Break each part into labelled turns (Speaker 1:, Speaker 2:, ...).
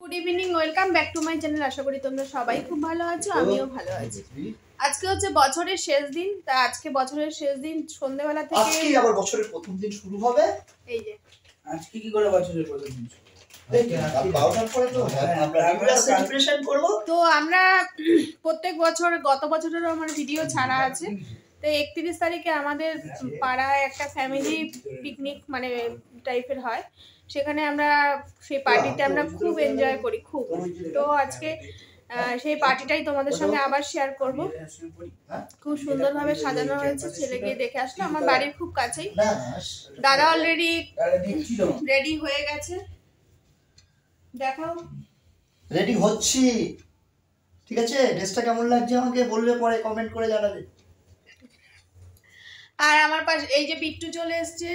Speaker 1: Good evening, welcome back to my channel. আশা করি তোমরা সবাই খুব ভালো আছো, আমিও ভালো আছি। আজকে হচ্ছে বছরের শেষ দিন, তা আজকে বছরের শেষ দিন সন্ধ্যাবেলা থেকে
Speaker 2: আজকে আবার বছরের প্রথম দিন শুরু হবে।
Speaker 1: এই যে
Speaker 2: আজকে কি করে বছরের প্রথম দিন শুরু?
Speaker 1: তো আমরা প্রত্যেক বছর, গত বছরেরও আমার ভিডিও ছাড়া আছে। তো 31 তারিখে আমাদের পাড়ায় একটা ফ্যামিলি পিকনিক মানে টাইপের হয়, সেখানে আমরা সেই পার্টিতে আমরা খুব এনজয় করি খুব। তো আজকে সেই পার্টিটাই তোমাদের সঙ্গে আবার শেয়ার করব। খুব সুন্দরভাবে সাজানো হয়েছে, ছেলে গিয়ে দেখে আসলো, আমার বাড়ির খুব কাছেই। দাদা অলরেডি রেডি হয়ে গেছে, দেখাও।
Speaker 2: রেডি হচ্ছি, ঠিক আছে? ড্রেসটা কেমন লাগছে আমাকে বলবে, পরে কমেন্ট করে জানাবে।
Speaker 1: আর আমার পাশে এই যে বিট্টু চলে এসেছে,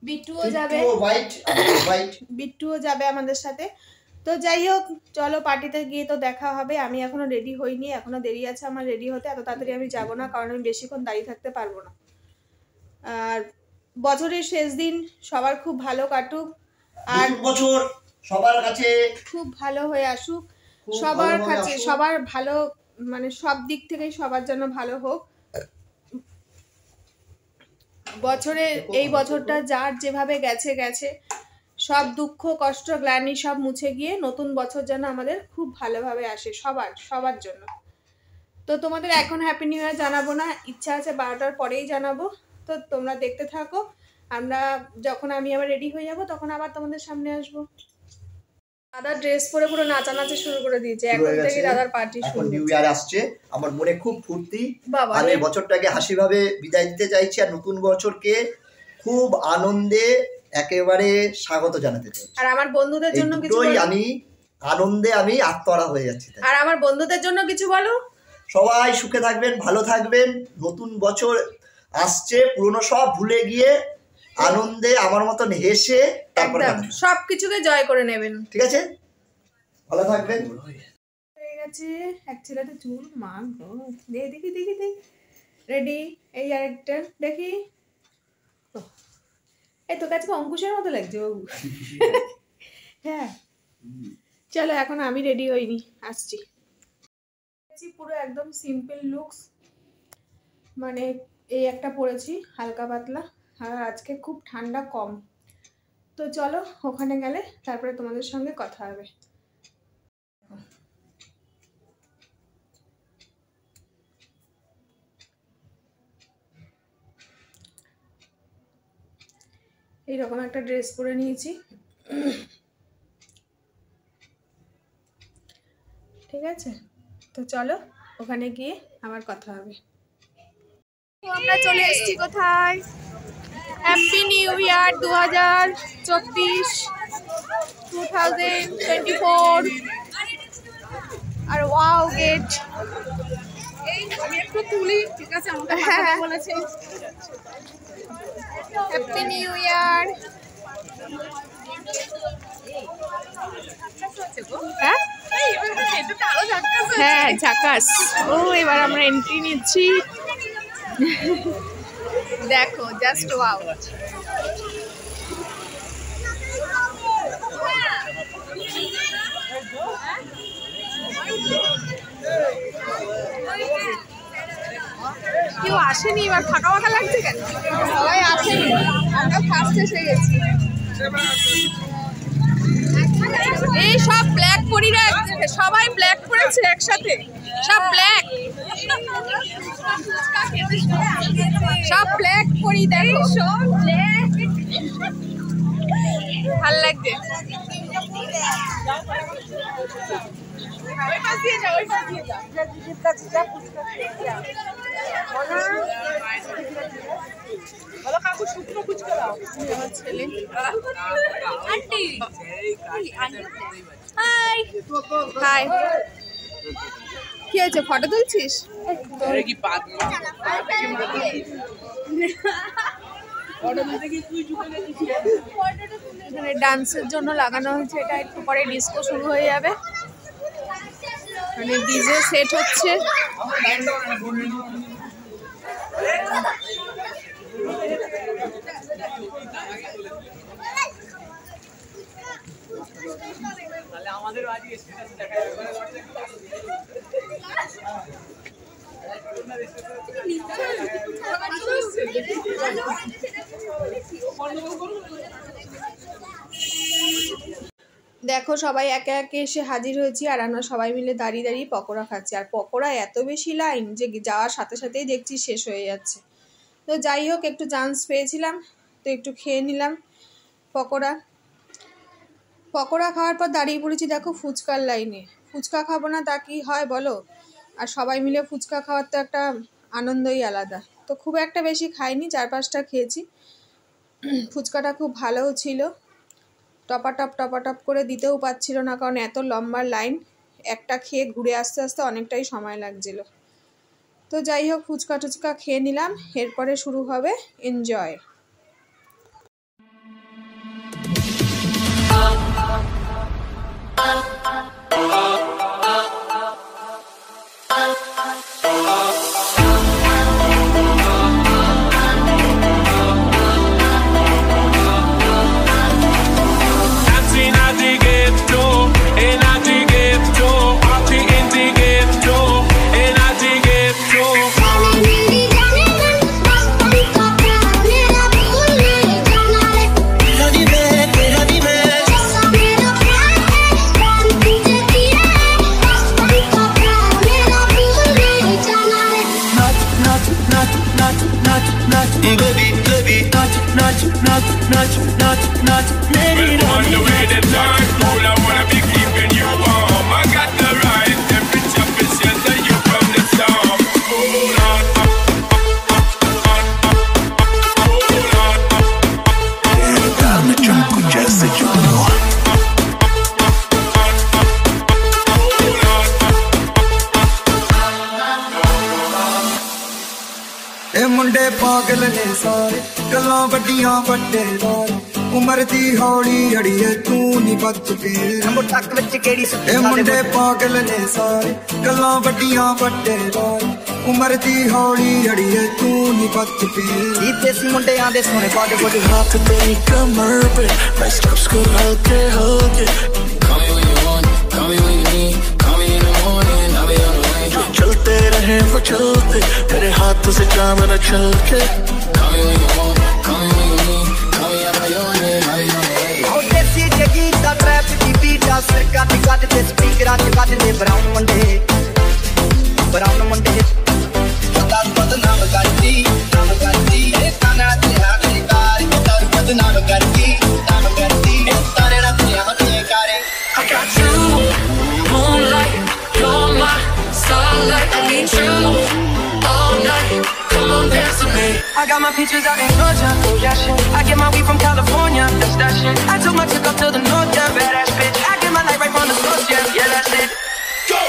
Speaker 1: বিট্টুও যাবে, বিট্টুও যাবে আমাদের সাথে। তো যাই হোক, চলো পার্টিতে গিয়ে তো দেখা হবে। আমি এখনো রেডি হইনি, এখনো দেরি আছে আমার রেডি হতে। এত তাড়াতাড়ি আমি যাব না, কারণ আমি বেশিক্ষণ দাঁড়িয়ে থাকতে পারবো না। আর বছরের শেষ দিন সবার খুব ভালো কাটুক, আর
Speaker 2: বছর সবার কাছে
Speaker 1: খুব ভালো হয়ে আসুক, সবার কাছে সবার ভালো, মানে সব দিক থেকেই সবার জন্য ভালো হোক। বছরে এই বছরটা যার যেভাবে গেছে গেছে, সব দুঃখ কষ্ট গ্লানি সব মুছে গিয়ে নতুন বছর যেন আমাদের খুব ভালোভাবে আসে সবার জন্য। তো তোমাদের এখন হ্যাপি নিউ ইয়ার জানাবো না, ইচ্ছা আছে 12টার পরেই জানাবো। তো তোমরা দেখতে থাকো, আমি আবার রেডি হয়ে যাব তখন আবার তোমাদের সামনে আসবো। দাদা ড্রেস পরে পুরো নাচানাচি শুরু করে দিয়েছে, এখন থেকে দাদার পার্টি শুরু।
Speaker 2: এখন নিউ ইয়ার আসছে, আমার মনে খুব ফুর্তি। আমি বছরটাকে হাসিভাবে বিদায় দিতে চাইছি, আর নতুন বছরকে খুব আনন্দে একেবারে স্বাগত জানাতে চাই।
Speaker 1: আর আমার বন্ধুদের জন্য কিছু বলো।
Speaker 2: আমি আনন্দে আমি আত্মহারা হয়ে যাচ্ছি।
Speaker 1: আর আমার বন্ধুদের জন্য কিছু বলো।
Speaker 2: সবাই সুখে থাকবেন, ভালো থাকবেন। নতুন বছর আসছে, পুরনো সব ভুলে গিয়ে আনন্দে আমার মতন হেসে তারপরে
Speaker 1: সবকিছুকে জয় করে নেবেন,
Speaker 2: ঠিক আছে? ভালো থাকবেন।
Speaker 1: হয়ে গেছে এক ছেলেতে চুল, মা গো, দেখি রেডি। এই আরেকটা দেখি, এই তো কাছে অঙ্কুশের মতো লাগছে বাবু। হ্যাঁ চলো, এখন আমি রেডি হইনি, আসছি। পুরো একদম সিম্পল লুকস, মানে এই একটা পরেছি হালকা পাতলা, আর আজকে খুব ঠান্ডা কম। তো চলো ওখানে গেলে তারপরে তোমাদের সঙ্গে কথা হবে। এইরকম একটা ড্রেস পরে নিয়েছি, ঠিক আছে? তো চলো ওখানে গিয়ে আবার কথা হবে। আমরা চলে এসেছি কোথায়? Happy new year 2024। আর ওয়াও গেট, আমি একটু তুলি, ঠিক আছে? আমাকে কথা বলেছে হ্যাপি নিউ ইয়ার। হ্যাঁ ঝাকাস। ও এবার আমরা এন্ট্রি নিচ্ছি, দেখো জাস্ট ওয়াও। কেউ আসেনি, এবার ফাঁকা ফাঁকা লাগছে কেন? সবাই আসেনি, আমরা ফার্স্ট এসে গেছি। এই সব ব্ল্যাক পরিরা, সবাই ব্ল্যাক পরেছে একসাথে, সব ব্ল্যাক, সব ব্ল্যাক পরি, দেখো সব ব্ল্যাক, ভাল লাগছে। ছেলে হাই, কি হয়েছে? ফটো তুলছিস? এখানে ডান্সের জন্য লাগানো হয়েছে, এটা একটু পরে ডিস্কো শুরু হয়ে যাবে, মানে ডিজে সেট হচ্ছে। দেখো সবাই একে একে এসে হাজির হয়েছি, আর আমরা সবাই মিলে দাঁড়িয়ে দাঁড়িয়ে পকোড়া খাচ্ছি। আর পকোড়া এত বেশি লাইন যে যাওয়ার সাথে সাথেই দেখছি শেষ হয়ে যাচ্ছে। তো যাই হোক, একটু চান্স পেয়েছিলাম তো একটু খেয়ে নিলাম পকোড়া খাওয়ার পর দাঁড়িয়ে পড়েছি দেখো ফুচকার লাইনে। ফুচকা খাবো না তা কি হয় বলো? আর সবাই মিলে ফুচকা খাওয়ার তো একটা আনন্দই আলাদা। তো খুব একটা বেশি খাইনি, 4-5টা খেয়েছি। ফুচকাটা খুব ভালোও ছিল, টপাটপ করে দিতেও পারছিল না, কারণ এত লম্বা লাইন। একটা খেয়ে ঘুরে আসতে আসতে অনেকটাই সময় লাগছিল। তো যাই হোক, ফুচকা টুচকা খেয়ে নিলাম, এরপরে শুরু হবে এনজয়।
Speaker 3: मुंडे पागल ने सारे गल्लां वड्डियां वड्डे वारे उमर दी हौली अड़िए तू नी बच फेर मुंडे पागल ने सारे गल्लां वड्डियां वड्डे वारे उमर दी हौली अड़िए तू नी बच फेर देसी मुंडे आंदे सोने पागे कुछ हाथ तेरी कमर पे बस कब्स को हल्के हल्के call me when you want call me when you need call me in the morning I'll be on the way चलते रहे वो चलते तेरे हाथों से जाम न चल के call me when you want call me when you need call me out of your name I'll be on the way oh देसी जगी दा ट्रैप दी बीट दा सरका दी गड दे स्पीकर आ गड दे ब्राउन मुंडे तार बदनाम करती ए काना ते आखरी कारी तार बदनाम करती तारे ना ते आते करे I got you moonlight you're my starlight I need you all night come on dance with me I got my peaches out in Georgia oh yeah shit I get my weed from California that's that shit I took my chick up to the north yeah badass bitch I get my light right from the source yeah that's it go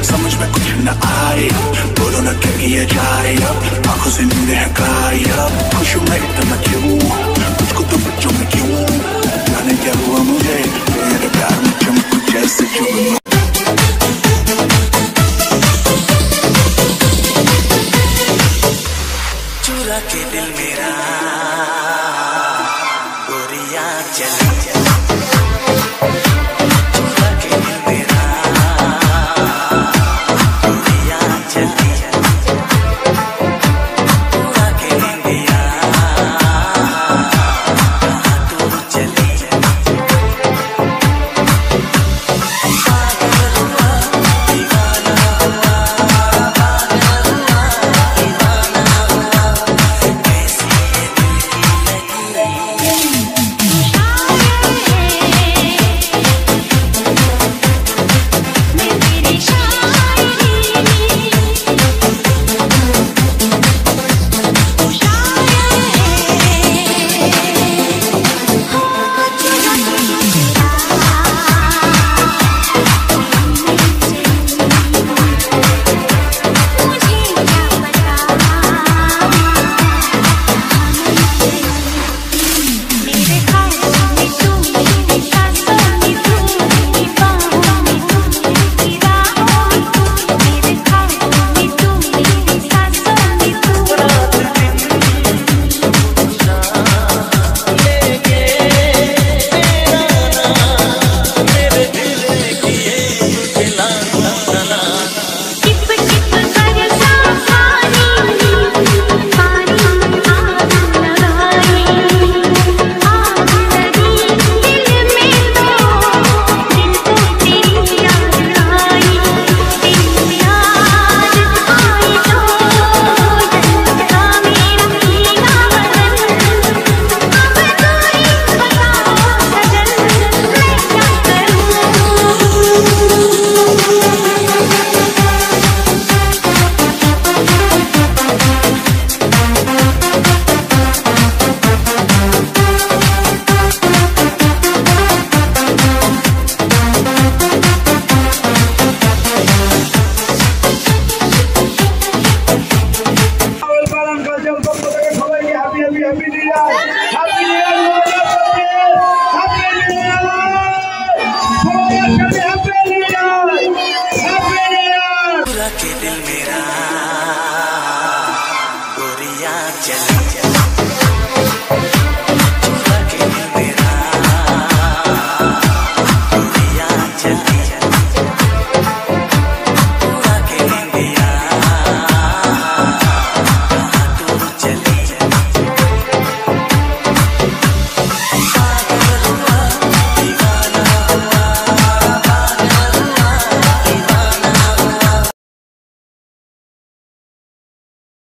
Speaker 3: समझ में कुछ न आए बोलो न क्या किया जाए अब आंखों से नींद है गायब खुश हूँ मैं इतना क्यों मुझको तो बच्चों में क्यों जाने क्या हुआ मुझे मेरे प्यार में चमक जैसे जुगनू चुरा के दिल मेरा गोरिया चली